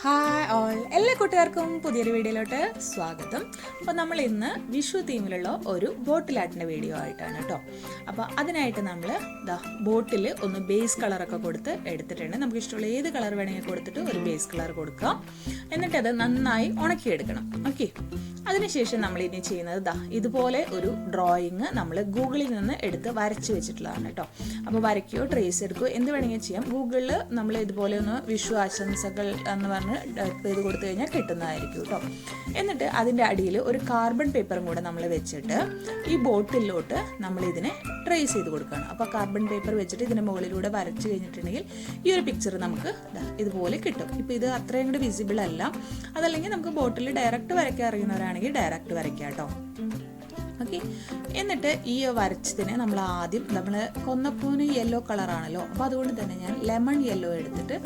Hi all, എല്ലാ കൂട്ടുകാർക്കും പുതിയൊരു വീഡിയോയിലോട്ട് സ്വാഗതം. അപ്പോൾ നമ്മൾ ഇന്ന് വിഷു തീമിലുള്ള ഒരു ബോട്ടിൽ ആർട്ടിൻ്റെ വീഡിയോ ആയിട്ടാണ് കേട്ടോ. അപ്പോൾ അതിനായിട്ട് നമ്മൾ ബോട്ടിൽ ഒന്ന് ബേസ് കളറൊക്കെ കൊടുത്ത് എടുത്തിട്ടുണ്ട്. നമുക്ക് ഇഷ്ടമുള്ള ഏത് കളർ വേണമെങ്കിൽ കൊടുത്തിട്ട് ഒരു ബേസ് കളർ കൊടുക്കാം. എന്നിട്ട് അത് നന്നായി ഉണക്കിയെടുക്കണം. ഓക്കെ, അതിനുശേഷം നമ്മൾ ഇനി ചെയ്യുന്നത് ഇതുപോലെ ഒരു ഡ്രോയിങ് നമ്മൾ ഗൂഗിളിൽ നിന്ന് എടുത്ത് വരച്ച് വെച്ചിട്ടുള്ളതാണ് കേട്ടോ. അപ്പോൾ വരയ്ക്കുകയോ ട്രേസ് എടുക്കുകയോ എന്ത് വേണമെങ്കിൽ ചെയ്യാം. ഗൂഗിളിൽ നമ്മൾ ഇതുപോലെ ഒന്ന് വിഷു ആശംസകൾ എന്ന് പറഞ്ഞ് ടൈപ്പ് ചെയ്ത് കൊടുത്തു കഴിഞ്ഞാൽ കിട്ടുന്നതായിരിക്കും കേട്ടോ. എന്നിട്ട് അതിൻ്റെ അടിയിൽ ഒരു കാർബൺ പേപ്പറും കൂടെ നമ്മൾ വെച്ചിട്ട് ഈ ബോട്ടിലോട്ട് നമ്മൾ ഇതിനെ ട്രേസ് ചെയ്ത് കൊടുക്കുകയാണ്. അപ്പോൾ കാർബൺ പേപ്പർ വെച്ചിട്ട് ഇതിൻ്റെ മുകളിലൂടെ വരച്ച് കഴിഞ്ഞിട്ടുണ്ടെങ്കിൽ ഈ ഒരു പിക്ചർ നമുക്ക് ഇതുപോലെ കിട്ടും. ഇപ്പോൾ ഇത് അത്രയും കൂടി വിസിബിൾ അല്ല. അതല്ലെങ്കിൽ നമുക്ക് ബോട്ടിൽ ഡയറക്റ്റ് വരയ്ക്കാൻ അറിയുന്നവരാണെങ്കിൽ ഡയറക്റ്റ് വരയ്ക്കാം കേട്ടോ. ഓക്കെ, എന്നിട്ട് ഈ വരച്ചതിനെ നമ്മൾ കൊന്നപ്പൂവിന് യെല്ലോ കളറാണല്ലോ, അപ്പോൾ അതുകൊണ്ട് തന്നെ ഞാൻ ലെമൺ യെല്ലോ എടുത്തിട്ട്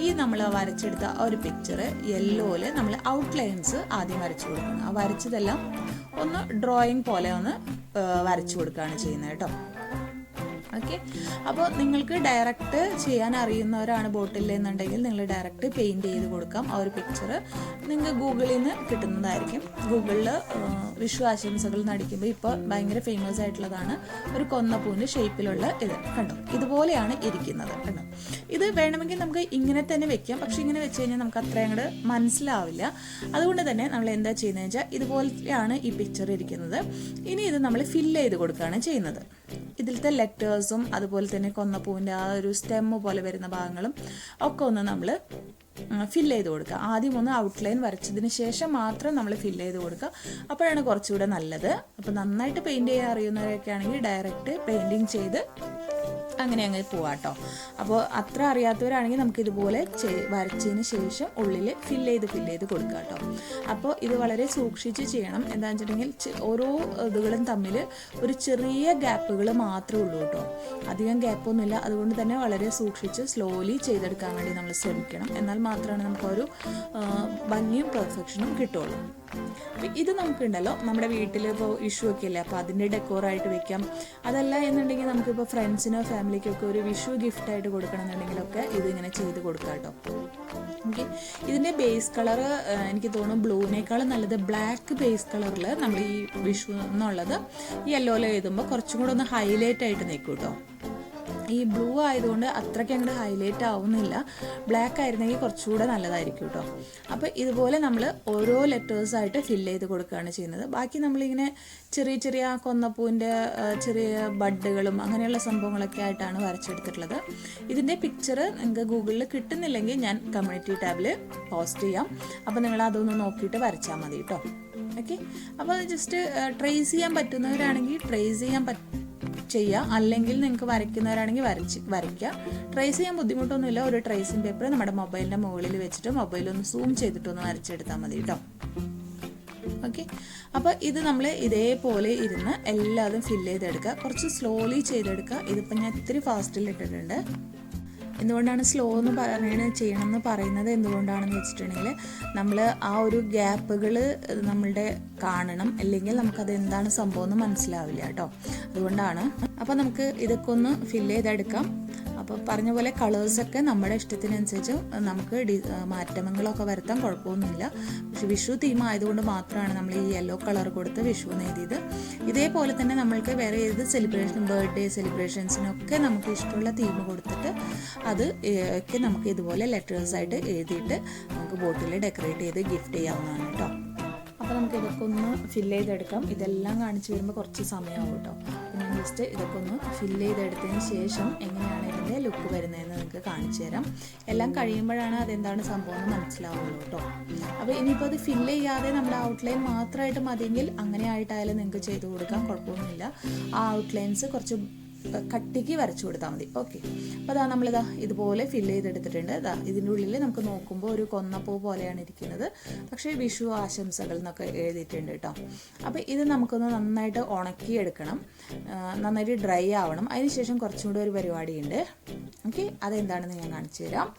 ഈ നമ്മൾ വരച്ചെടുത്ത ഒരു പിക്ചർ യെല്ലോയിൽ നമ്മൾ ഔട്ട്ലൈൻസ് ആദ്യം വരച്ചു കൊടുക്കണം. ആ വരച്ചതെല്ലാം ഒന്ന് ഡ്രോയിങ് പോലെ ഒന്ന് വരച്ചു കൊടുക്കുകയാണ് ചെയ്യുന്നത് കേട്ടോ. ഓക്കെ, അപ്പോൾ നിങ്ങൾക്ക് ഡയറക്റ്റ് ചെയ്യാൻ അറിയുന്നവരാണ് ബോട്ടിൽ എന്നുണ്ടെങ്കിൽ നിങ്ങൾ ഡയറക്റ്റ് പെയിൻറ് ചെയ്ത് കൊടുക്കാം. ആ ഒരു പിക്ചർ നിങ്ങൾക്ക് ഗൂഗിളിൽ നിന്ന് കിട്ടുന്നതായിരിക്കും. ഗൂഗിളിൽ വിഷു ആശംസകൾ നടിക്കുമ്പോൾ ഇപ്പോൾ ഭയങ്കര ഫേമസ് ആയിട്ടുള്ളതാണ് ഒരു കൊന്നപ്പൂവിൻ്റെ ഷേപ്പിലുള്ള ഇത് കണ്ടോ, ഇതുപോലെയാണ് ഇരിക്കുന്നത് കണ്ടോ. ഇത് വേണമെങ്കിൽ നമുക്ക് ഇങ്ങനെ തന്നെ വെക്കാം, പക്ഷെ ഇങ്ങനെ വെച്ച് കഴിഞ്ഞാൽ നമുക്ക് അത്രയും അങ്ങോട്ട് മനസ്സിലാവില്ല. അതുകൊണ്ട് തന്നെ നമ്മൾ എന്താ ചെയ്യുന്നത് വെച്ചാൽ ഇതുപോലെയാണ് ഈ പിക്ചർ ഇരിക്കുന്നത്. ഇനി ഇത് നമ്മൾ ഫില്ല് ചെയ്ത് കൊടുക്കുകയാണ് ചെയ്യുന്നത്. ഇതിലത്തെ ലെറ്റേഴ്സും അതുപോലെ തന്നെ കൊന്നപ്പൂവിൻ്റെ ആ ഒരു സ്റ്റെമ്മ് പോലെ വരുന്ന ഭാഗങ്ങളും ഒക്കെ ഒന്ന് നമ്മൾ ഫില്ല് ചെയ്ത് കൊടുക്കുക. ആദ്യം ഒന്ന് ഔട്ട്ലൈൻ വരച്ചതിന് ശേഷം മാത്രം നമ്മൾ ഫില്ല് ചെയ്ത് കൊടുക്കുക. അപ്പോഴാണ് കുറച്ചുകൂടെ നല്ലത്. അപ്പോൾ നന്നായിട്ട് പെയിൻറ് ചെയ്യാൻ അറിയുന്നവരൊക്കെ ആണെങ്കിൽ ഡയറക്റ്റ് പെയിൻറ്റിങ് ചെയ്ത് അങ്ങനെ പോവാട്ടോ. അപ്പോൾ അത്ര അറിയാത്തവരാണെങ്കിൽ നമുക്ക് ഇതുപോലെ വരച്ചതിന് ശേഷം ഉള്ളിൽ ഫില്ല് ചെയ്ത് കൊടുക്കുക കേട്ടോ. അപ്പോൾ ഇത് വളരെ സൂക്ഷിച്ച് ചെയ്യണം. എന്താണെന്ന് വെച്ചിട്ടുണ്ടെങ്കിൽ ഓരോ ഇതുകളും തമ്മിൽ ഒരു ചെറിയ ഗ്യാപ്പുകൾ മാത്രമേ ഉള്ളൂ കേട്ടോ, അധികം ഗ്യാപ്പൊന്നുമില്ല. അതുകൊണ്ട് തന്നെ വളരെ സൂക്ഷിച്ച് സ്ലോലി ചെയ്തെടുക്കാൻ വേണ്ടി നമ്മൾ ശ്രമിക്കണം. എന്നാൽ മാത്രമാണ് നമുക്കൊരു ഭംഗിയും പെർഫെക്ഷനും കിട്ടുള്ളൂ. ഇത് നമുക്കുണ്ടല്ലോ നമ്മുടെ വീട്ടിൽ ഇപ്പോൾ വിഷു ഒക്കെ അല്ലേ, അപ്പോൾ അതിൻ്റെ ഡെക്കോറായിട്ട് വെക്കാം. അതല്ല എന്നുണ്ടെങ്കിൽ നമുക്കിപ്പോൾ ഫ്രണ്ട്സിനോ ഫാമിലിക്കൊക്കെ ഒരു വിഷു ഗിഫ്റ്റായിട്ട് കൊടുക്കണമെന്നുണ്ടെങ്കിലൊക്കെ ഇതിങ്ങനെ ചെയ്ത് കൊടുക്കാം കേട്ടോ. ഓക്കെ, ഇതിൻ്റെ ബേസ് കളർ എനിക്ക് തോന്നുന്നു ബ്ലൂവിനേക്കാളും നല്ലത് ബ്ലാക്ക് ബേസ് കളറിൽ നമ്മൾ ഈ വിഷു എന്നുള്ളത് യെല്ലോയിൽ എഴുതുമ്പോൾ കുറച്ചും കൂടെ ഒന്ന് ഹൈലൈറ്റ് ആയിട്ട് നിൽക്കും കേട്ടോ. ഈ ബ്ലൂ ആയതുകൊണ്ട് അത്രയ്ക്ക് അങ്ങോട്ട് ഹൈലൈറ്റ് ആവുന്നില്ല. ബ്ലാക്ക് ആയിരുന്നെങ്കിൽ കുറച്ചുകൂടെ നല്ലതായിരിക്കും കേട്ടോ. അപ്പോൾ ഇതുപോലെ നമ്മൾ ഓരോ ലെറ്റേഴ്സായിട്ട് ഫില്ല് ചെയ്ത് കൊടുക്കുകയാണ് ചെയ്യുന്നത്. ബാക്കി നമ്മളിങ്ങനെ ചെറിയ കൊന്നപ്പൂവിൻ്റെ ചെറിയ ബഡ്ഡുകളും അങ്ങനെയുള്ള സംഭവങ്ങളൊക്കെ ആയിട്ടാണ് വരച്ചെടുത്തിട്ടുള്ളത്. ഇതിൻ്റെ പിക്ചർ നിങ്ങൾക്ക് ഗൂഗിളിൽ കിട്ടുന്നില്ലെങ്കിൽ ഞാൻ കമ്മ്യൂണിറ്റി ടാബിൽ പോസ്റ്റ് ചെയ്യാം. അപ്പോൾ നിങ്ങൾ അതൊന്ന് നോക്കിയിട്ട് വരച്ചാൽ മതി കേട്ടോ. ഓക്കെ, അപ്പോൾ ജസ്റ്റ് ട്രേസ് ചെയ്യാൻ പറ്റുന്നവരാണെങ്കിൽ ട്രേസ് ചെയ്യാം. അല്ലെങ്കിൽ നിങ്ങൾക്ക് വരയ്ക്കുന്നവരാണെങ്കിൽ വരയ്ക്കുക. ട്രേസ് ചെയ്യാൻ ബുദ്ധിമുട്ടൊന്നുമില്ല. ഒരു ട്രേസിങ് പേപ്പർ നമ്മുടെ മൊബൈലിൻ്റെ മുകളിൽ വെച്ചിട്ട് മൊബൈലൊന്ന് സൂം ചെയ്തിട്ടൊന്ന് വരച്ചെടുത്താൽ മതി കേട്ടോ. ഓക്കെ, അപ്പോൾ ഇത് നമ്മൾ ഇതേപോലെ ഇരുന്ന് എല്ലാതും ഫില്ല് ചെയ്തെടുക്കുക. കുറച്ച് സ്ലോലി ചെയ്തെടുക്കുക. ഇതിപ്പോൾ ഞാൻ ഇത്തിരി ഫാസ്റ്റിൽ ഇട്ടിട്ടുണ്ട്. എന്തുകൊണ്ടാണ് സ്ലോ എന്ന് ചെയ്യണമെന്ന് പറയുന്നത് എന്തുകൊണ്ടാണെന്ന് വെച്ചിട്ടുണ്ടെങ്കിൽ നമ്മൾ ആ ഒരു ഗ്യാപ്പുകൾ നമ്മളുടെ കാണണം, അല്ലെങ്കിൽ നമുക്കത് എന്താണ് സംഭവം എന്ന് മനസ്സിലാവില്ല കേട്ടോ. അതുകൊണ്ടാണ്. അപ്പോൾ നമുക്ക് ഇതൊക്കെ ഒന്ന് ഫില്ല് ചെയ്തെടുക്കാം. അപ്പോൾ പറഞ്ഞ പോലെ കളേഴ്സൊക്കെ നമ്മുടെ ഇഷ്ടത്തിനനുസരിച്ച് നമുക്ക് മാറ്റങ്ങളൊക്കെ വരുത്താൻ കുഴപ്പമൊന്നുമില്ല. പക്ഷെ വിഷു തീം ആയതുകൊണ്ട് മാത്രമാണ് നമ്മൾ ഈ യെല്ലോ കളർ കൊടുത്ത് വിഷു എഴുതിയത്. ഇതേപോലെ തന്നെ നമ്മൾക്ക് വേറെ ഏത് ബർത്ത്ഡേ സെലിബ്രേഷൻസിനൊക്കെ നമുക്ക് ഇഷ്ടമുള്ള തീം കൊടുത്തിട്ട് അത് ഒക്കെ നമുക്ക് ഇതുപോലെ ലെറ്റേഴ്സായിട്ട് എഴുതിയിട്ട് നമുക്ക് ബോട്ടിൽ ഡെക്കറേറ്റ് ചെയ്ത് ഗിഫ്റ്റ് ചെയ്യാവുന്നതാണ് കേട്ടോ. അപ്പോൾ നമുക്ക് ഇതൊക്കെ ഒന്ന് ഫില്ല് ചെയ്തെടുക്കാം. ഇതെല്ലാം കാണിച്ച് വരുമ്പോൾ കുറച്ച് സമയമാവും കേട്ടോ. ഞാൻ ജസ്റ്റ് ഇതൊക്കെ ഒന്ന് ഫില്ല് ചെയ്തെടുത്തതിന് ശേഷം എങ്ങനെയാണ് ഇതിൻ്റെ ലുക്ക് വരുന്നതെന്ന് നിങ്ങൾക്ക് കാണിച്ചു തരാം. എല്ലാം കഴിയുമ്പോഴാണ് അതെന്താണ് സംഭവം എന്ന് മനസ്സിലാവുള്ളൂ കേട്ടോ. അപ്പോൾ ഇനിയിപ്പോൾ അത് ഫില്ല് ചെയ്യാതെ നമ്മുടെ ഔട്ട്ലൈൻ മാത്രമായിട്ട് മതിയെങ്കിൽ അങ്ങനെ ആയിട്ടായാലും നിങ്ങൾക്ക് ചെയ്ത് കൊടുക്കാം, കുഴപ്പമൊന്നുമില്ല. ആ ഔട്ട്ലൈൻസ് കുറച്ച് കട്ടിക്ക് വരച്ചു കൊടുത്താൽ മതി. ഓക്കെ, അപ്പോൾ നമ്മളിതാ ഇതുപോലെ ഫില്ല് ചെയ്തെടുത്തിട്ടുണ്ട്. ഇതിൻ്റെ ഉള്ളിൽ നമുക്ക് നോക്കുമ്പോൾ ഒരു കൊന്നപ്പൂ പോലെയാണ് ഇരിക്കുന്നത്, പക്ഷേ വിഷു ആശംസകൾ എന്നൊക്കെ എഴുതിയിട്ടുണ്ട് കേട്ടോ. അപ്പോൾ ഇത് നമുക്കൊന്ന് നന്നായിട്ട് ഉണക്കിയെടുക്കണം, നന്നായിട്ട് ഡ്രൈ ആവണം. അതിനുശേഷം കുറച്ചും കൂടി ഒരു പരിപാടിയുണ്ട്. ഓക്കെ, അതെന്താണെന്ന് ഞാൻ കാണിച്ചു തരാം.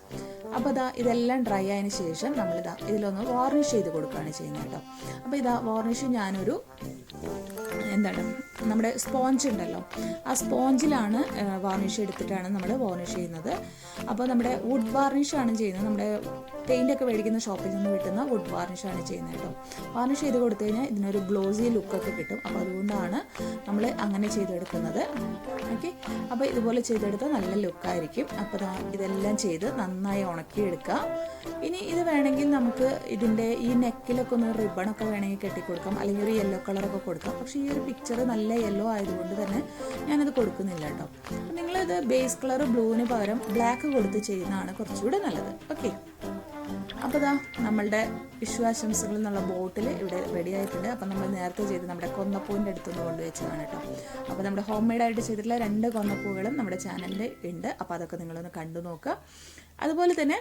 അപ്പോൾ ഇതെല്ലാം ഡ്രൈ ആയതിനു ശേഷം നമ്മളിതാ ഇതിലൊന്ന് വാർണിഷ് ചെയ്ത് കൊടുക്കുകയാണ് ചെയ്യുന്നത് കേട്ടോ. അപ്പോൾ വാർണിഷ് ഞാനൊരു എന്താണ് നമ്മുടെ സ്പോഞ്ച് ഉണ്ടല്ലോ, ആ സ്പോഞ്ചിലാണ് വാർണിഷ് എടുത്തിട്ടാണ് നമ്മൾ വാർണിഷ് ചെയ്യുന്നത്. അപ്പോൾ നമ്മുടെ വുഡ് വാർണിഷാണ് ചെയ്യുന്നത്. നമ്മുടെ പെയിൻ്റൊക്കെ മേടിക്കുന്ന ഷോപ്പിൽ നിന്ന് കിട്ടുന്ന വുഡ് വാർണിഷാണ് ചെയ്യുന്നത് കേട്ടോ. വാർണിഷ് ചെയ്ത് കൊടുത്തു കഴിഞ്ഞാൽ ഇതിനൊരു ഗ്ലോസി ലുക്കൊക്കെ കിട്ടും. അപ്പോൾ അതുകൊണ്ടാണ് നമ്മൾ അങ്ങനെ ചെയ്തെടുക്കുന്നത്. ഓക്കെ, അപ്പോൾ ഇതുപോലെ ചെയ്തെടുത്താൽ നല്ല ലുക്കായിരിക്കും. അപ്പോൾ ഇതെല്ലാം ചെയ്ത് നന്നായി ഉണക്കിയെടുക്കുക. ഇനി ഇത് വേണമെങ്കിൽ നമുക്ക് ഇതിൻ്റെ ഈ നെക്കിലൊക്കെ ഒന്ന് റിബണൊക്കെ വേണമെങ്കിൽ കെട്ടിക്കൊടുക്കാം, അല്ലെങ്കിൽ ഒരു യെല്ലോ കളറൊക്കെ കൊടുക്കാം. പക്ഷേ ഈ ഒരു പിക്ചർ നല്ല യെല്ലോ ആയതുകൊണ്ട് തന്നെ ഞാനത് കൊടുക്കുന്നില്ല കേട്ടോ. നിങ്ങളിത് ബേസ് കളർ ബ്ലൂവിന് പകരം ബ്ലാക്ക് കൊടുത്ത് ചെയ്യുന്നതാണ് കുറച്ചുകൂടെ നല്ലത്. ഓക്കെ, അപ്പോൾ ഇതാ നമ്മളുടെ വിശ്വാശംസകൾ എന്നുള്ള ബോട്ടിൽ ഇവിടെ റെഡി ആയിട്ടുണ്ട്. അപ്പം നമ്മൾ നേരത്തെ ചെയ്ത് നമ്മുടെ കൊന്നപ്പൂവിൻ്റെ അടുത്തുനിന്ന് കൊണ്ടുവച്ചതാണ് കേട്ടോ. അപ്പോൾ നമ്മുടെ ഹോം മെയ്ഡായിട്ട് ചെയ്തിട്ടുള്ള 2 കൊന്നപ്പൂകളും നമ്മുടെ ചാനലിൽ ഉണ്ട്. അപ്പോൾ അതൊക്കെ നിങ്ങളൊന്ന് കണ്ടു നോക്കുക. അതുപോലെ തന്നെ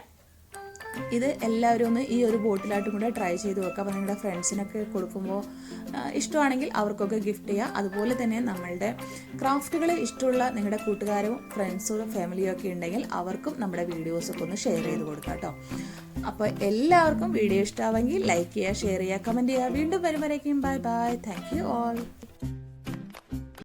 ഇത് എല്ലാവരും ഒന്ന് ഈ ഒരു ബോട്ടിലായിട്ടും കൂടെ ട്രൈ ചെയ്ത് വെക്കുക. അപ്പോൾ നിങ്ങളുടെ ഫ്രണ്ട്സിനൊക്കെ കൊടുക്കുമ്പോൾ ഇഷ്ടമാണെങ്കിൽ അവർക്കൊക്കെ ഗിഫ്റ്റ് ചെയ്യുക. അതുപോലെ തന്നെ നമ്മളുടെ ക്രാഫ്റ്റുകൾ ഇഷ്ടമുള്ള നിങ്ങളുടെ കൂട്ടുകാരും ഫ്രണ്ട്സും ഫാമിലിയും ഒക്കെ ഉണ്ടെങ്കിൽ അവർക്കും നമ്മുടെ വീഡിയോസൊക്കെ ഒന്ന് ഷെയർ ചെയ്ത് കൊടുക്കുക കേട്ടോ. അപ്പോൾ എല്ലാവർക്കും വീഡിയോ ഇഷ്ടമാവെങ്കിൽ ലൈക്ക് ചെയ്യുക, ഷെയർ ചെയ്യുക, കമൻറ്റ് ചെയ്യുക. വീണ്ടും വരുമ്പോഴേക്കും bye bye. Thank you all.